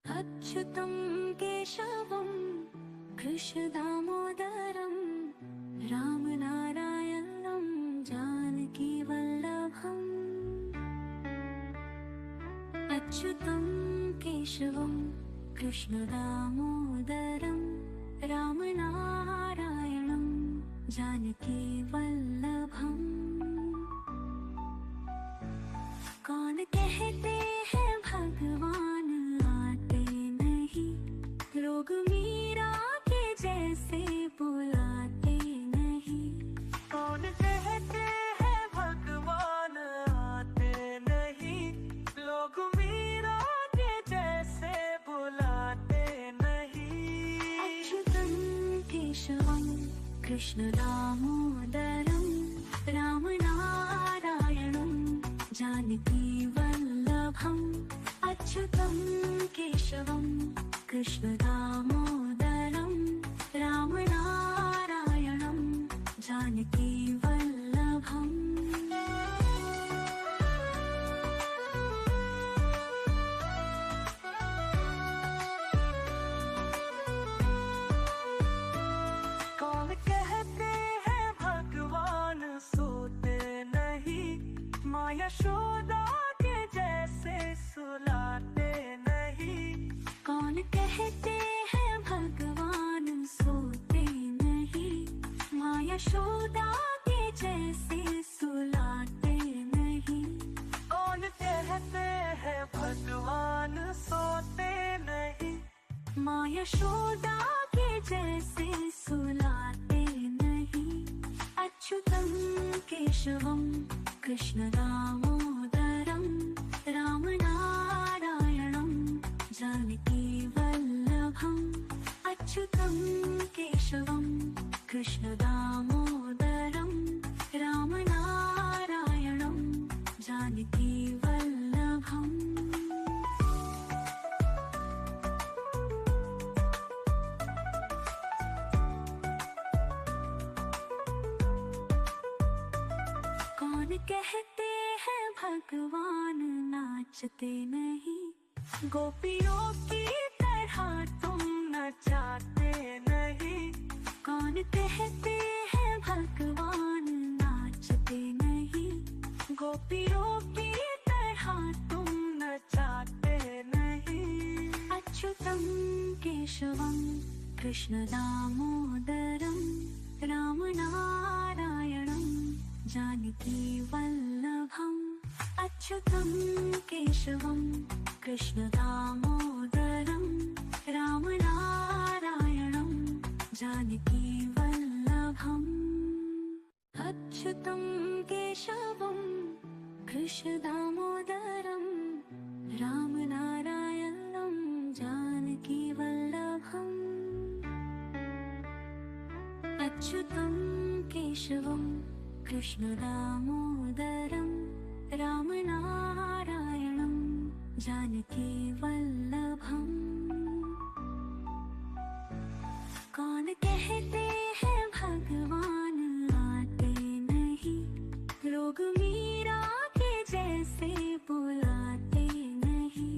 अच्युतं केशवं कृष्णदामोदरं रामनारायणं जानकीवल्लभम्। अच्युतं केशवं कृष्णदामोदरं रामनारायणं जानकीवल्लभम्। कौन कहते हैं भगवान आते नहीं, लोग मीरा के जैसे बुलाते नहीं। कौन कहते हैं भगवान आते नहीं, लोग मीरा के जैसे बुलाते नहीं। अच्युतं केशवं कृष्णदामोदरं रामनारायणं जानकीवल्लभम्। अच्युतं केशवं कृष्णदामोदरं रामनारायणं जानकीवल्लभम्। कौन कहते हैं भगवान सोते नहीं, माँ यशोदा के जैसे सुलाते नहीं। कौन कहते हैं भगवान सोते नहीं, माँ यशोदा के जैसे सुलाते नहीं। कौन कहते हैं भगवान सोते नहीं, माँ यशोदा के जैसे सुलाते नहीं। अच्युतं केशवं कृष्णदामोदरं रामनारायणं जानकीवल्लभम्। अच्युतं केशवं कृष्णदामोदरं रामनारायणं जानकीवल्लभम्। कौन कहते हैं भगवान नाचते नहीं, गोपियों की तरह तुम नचाते नहीं। कौन कहते हैं भगवान नाचते नहीं, गोपियों की तरह तुम नचाते नहीं। अच्युतं केशवं कृष्णदामोदरं रामनारायणं जानकीवल्लभम्। अच्युतं केशवं कृष्णदामोदरं रामनारायणं जानकीवल्लभम्। अच्युतं केशवं कृष्णदामोदरं रामनारायणं जानकीवल्लभम्। अच्युतं केशवं कृष्णदामोदरं रामनारायणं जानकीवल्लभम्। कौन कहते हैं भगवान आते नहीं, लोग मीरा के जैसे बुलाते नहीं।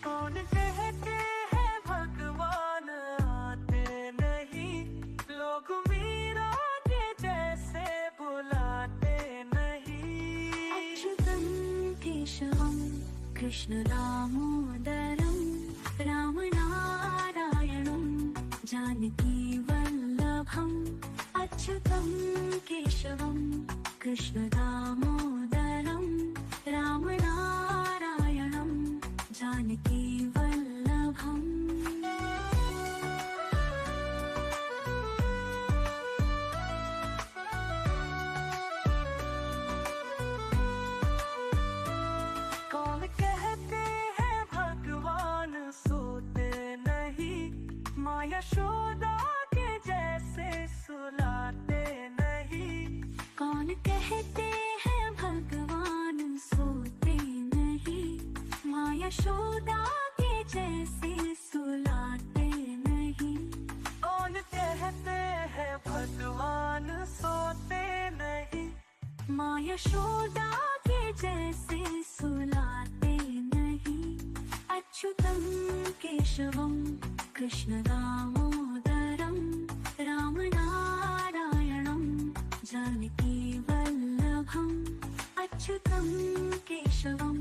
कौन कहते हैं भगवान आते नहीं, लोग मीरा के जैसे बुलाते नहीं। अच्युतं केशवं कृष्णदामोदरं रामनारायणं जानकीवल्लभम्। अच्युतं केशवं कृष्णदामोदरं रामनारायणं जानकीवल्लभम्। कौन कहते हैं भगवान सोते नहीं, माँ यशोदा के जैसे सुलाते नहीं। कौन कहते हैं भगवान सोते नहीं, माँ यशोदा के जैसे सुलाते नहीं। कौन कहते हैं भगवान सोते नहीं, माँ यशोदा के जैसे सुलाते नहीं। अच्युतं के केशवम कृष्ण दामोदरम रामनारायणम जानकी वल्लभम अच्युतम केशवम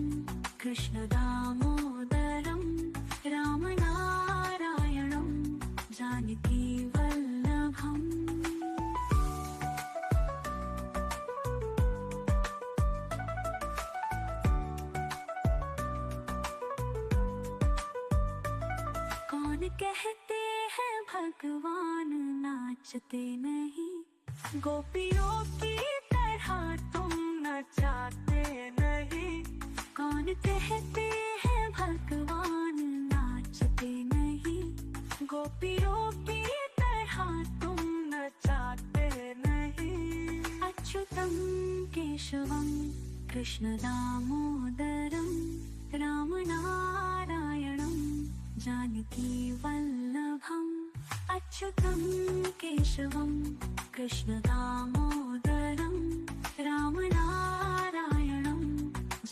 कृष्ण दामोदरम रामनारायणम जानकी वल्लभम। कौन कहते हैं भगवान नाचते नहीं, गोपियों की तरह तुम नचाते नहीं। कौन कहते हैं भगवान नाचते नहीं, गोपियों की तरह तुम नचाते नहीं। अच्युतम केशवम कृष्ण दामोदरम रामनारायणम जानकी वल्लभम अच्युतम केशवम कृष्ण दामोदरम रामनारायणम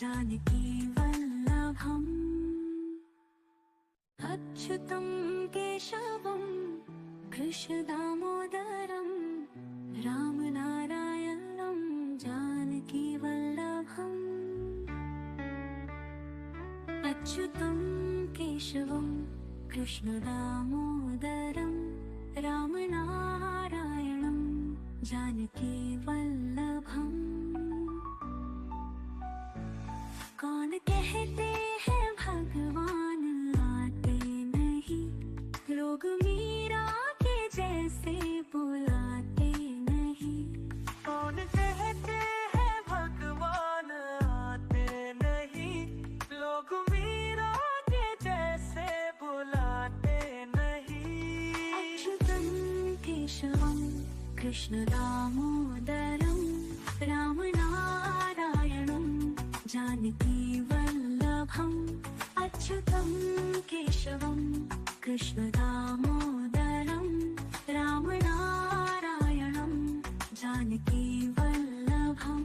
जानकी वल्लभम। अच्युतम केशवम कृष्ण दामोदरम रामनारायणम जानकी वल्लभम। अच्युतम केशवम कृष्ण दामोदरम रामनारायणम जानकी वल्लभम। कौन कहते हैं भगवान आते नहीं, लोग मीरा के जैसे बुलाते नहीं। कौन कहते हैं भगवान आते नहीं, लोग मीरा के जैसे बुलाते नहीं। अच्युतम केशवम कृष्ण दामोदरम रामनारायणम जानकी वल्लभम। अच्युतम केशवम कृष्ण दामोदरम रामनारायणम जानकी वल्लभम।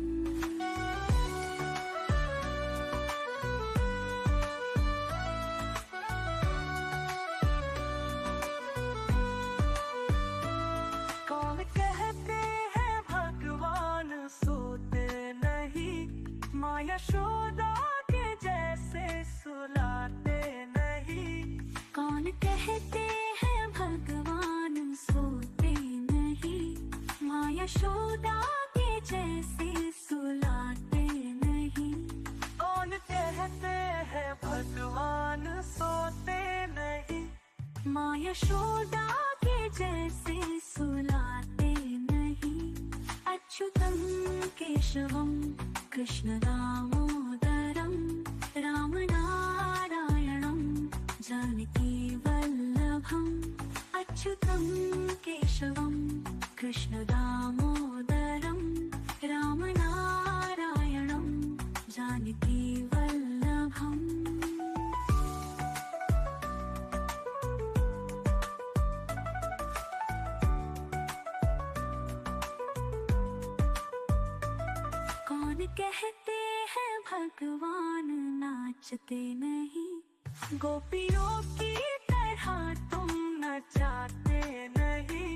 कौन कहते हैं भगवान सोते नहीं, माँ यशोदा के जैसे सुलाते नहीं। कौन कहते हैं भगवान सोते नहीं, माँ यशोदा के जैसे सुलाते नहीं। कौन कहते हैं भगवान सोते नहीं, माँ यशोदा के जैसे सुलाते नहीं। अच्युतम केशवम कृष्ण दामोदरम रामनारायणम जानकी वल्लभम। अच्युतम केशवम कृष्ण दामोदरम रामनारायणम जानकी वल्लभम। कौन कहते हैं भगवान नाचते नहीं, गोपियों की तरह तुम नचाते नहीं।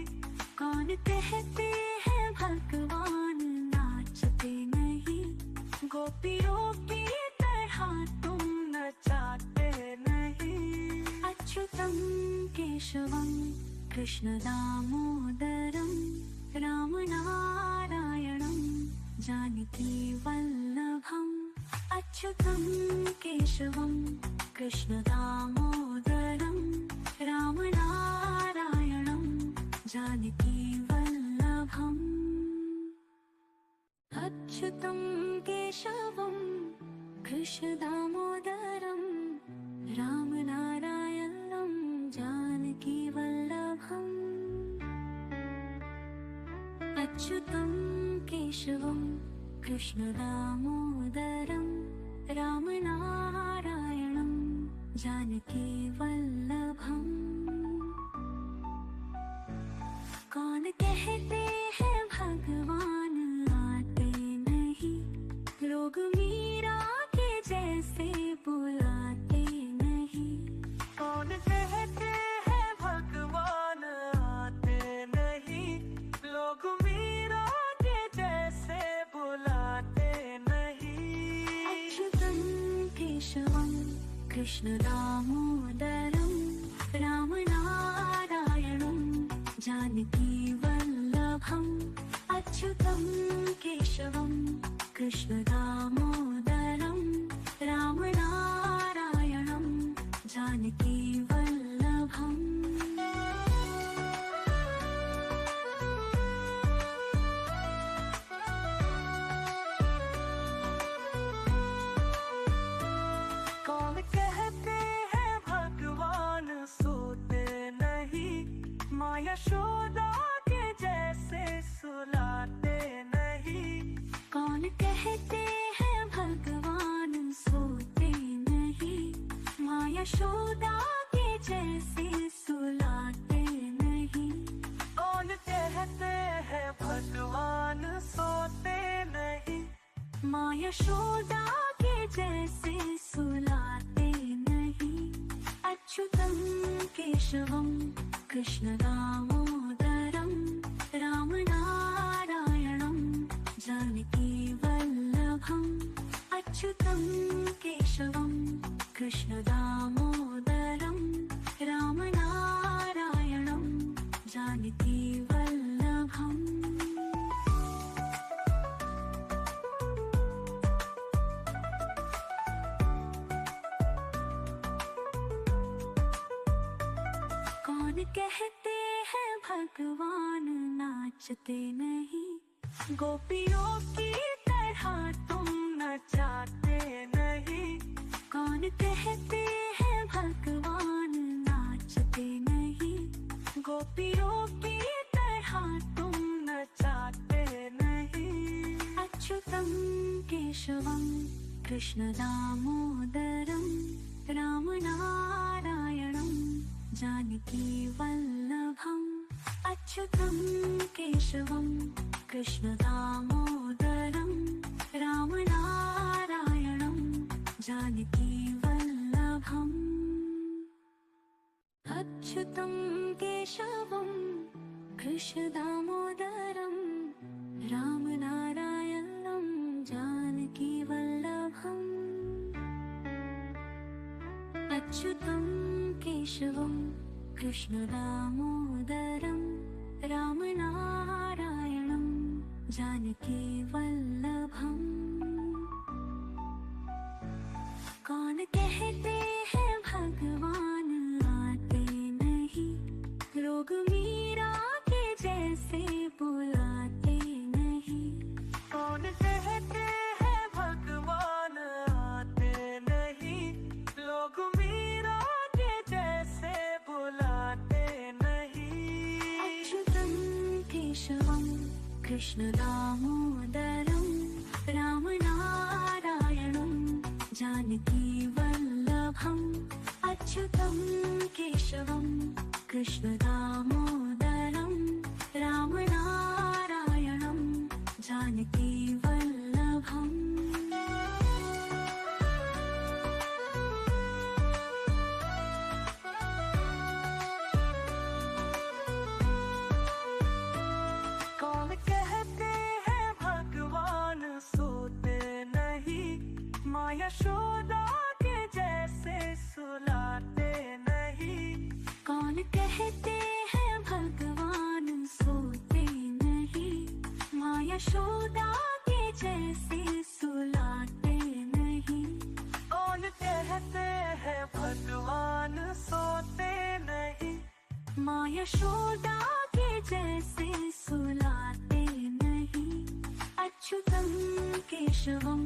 कौन कहते हैं भगवान नाचते नहीं, गोपियों की तरह तुम नचाते नहीं। अच्युतम केशवम कृष्ण दामोदरम रामनारायणम जानकी वल्लभम। अच्युतम केशवम कृष्ण दामोदरम रामनारायणम जानकी वल्लभम। अच्युतम केशवम कृष्ण दामोदरम रामनारायणम जानकी वल्लभम। अच्युतम केशवम कृष्ण दामोदरम रामनारायणम जानकी वल्लभम। कौन कहते हैं भगवान आते नहीं, लोग मीरा के जैसे बुलाते नहीं। कौन कहते कृष्ण दामोदरम रामनारायणं जानकी वल्लभम अच्युतं केशवम कृष्ण दामोदरम रामनारायणं जानकी वल्लभम। कौन कहते हैं भगवान सोते नहीं, माँ यशोदा के जैसे सुलाते नहीं। कौन कहते हैं भगवान सोते नहीं, माँ यशोदा के जैसे सुलाते नहीं। कौन कहते हैं भगवान सोते नहीं, माँ यशोदा के जैसे सुलाते नहीं। अच्युतं केशवं कृष्ण दामोदरं रामनारायणं जानकी वल्लभम अच्युतं केशवं कृष्ण दामोदरं रामनारायणं जानकी वल्लभम। कौन कहते हैं भगवान नाचते नहीं, गोपियों की तरह तुम नचाते नहीं। कौन कहते हैं भगवान नाचते नहीं, गोपियों की तरह तुम नचाते नहीं। अच्युतं केशवं कृष्ण दामोदरं रामनारायणं जानकी वल्लभम अच्युतं केशवं कृष्ण दामोदरं रामनारायणं जानकी वल्लभम। अच्युतं केशवं कृष्ण दामोदरं रामनारायणं जानकी वल्लभम। अच्युतं केशवं कृष्ण दामोदरं रामनारायणं जानकी वल्लभम। कौन कहते हैं भगवान आते नहीं, लोग मीरा के जैसे बुलाते नहीं। कौन कहते हैं भगवान आते नहीं, लोग मीरा के जैसे बुलाते नहीं। अच्युतं केशवं कृष्ण दामोदरं रामनारायणं जानकी वल्लभम अच्युतं केशवं कृष्ण दामोदरं रामनारायणं जानकी वल्लभम। कौन कहते हैं भगवान सोते नहीं, माँ यशोदा के जैसे सुलाते नहीं। कौन कहते हैं भगवान सोते नहीं, माँ यशोदा के जैसे सुलाते नहीं। कौन कहते हैं भगवान सोते नहीं, माँ यशोदा के जैसे सुलाते नहीं। अच्युतं केशवं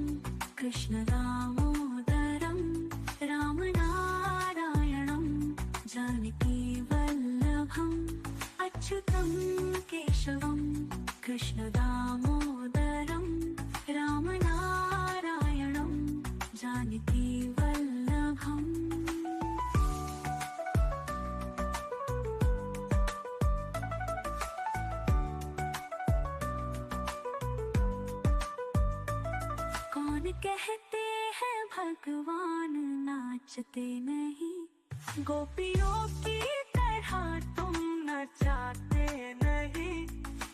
कृष्ण दामोदरं रामनारायणं जानकी वल्लभम अच्युतं केशवं कृष्ण दामोदरं रामनारायणं जानकी वल्लभम। कौन कहते हैं भगवान नाचते नहीं, गोपियों की तरह तुम नचाते नहीं।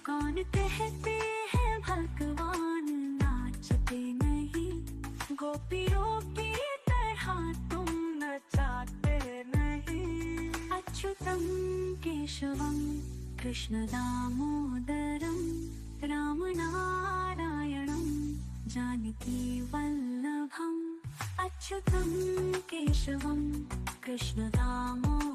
कौन कहते हैं भगवान नाचते नहीं, गोपियों की तरह तुम केशवं कृष्णदामोदरं रामनारायणं जानकीवल्लभम् अच्युतं केशवं कृष्णदामोदरम्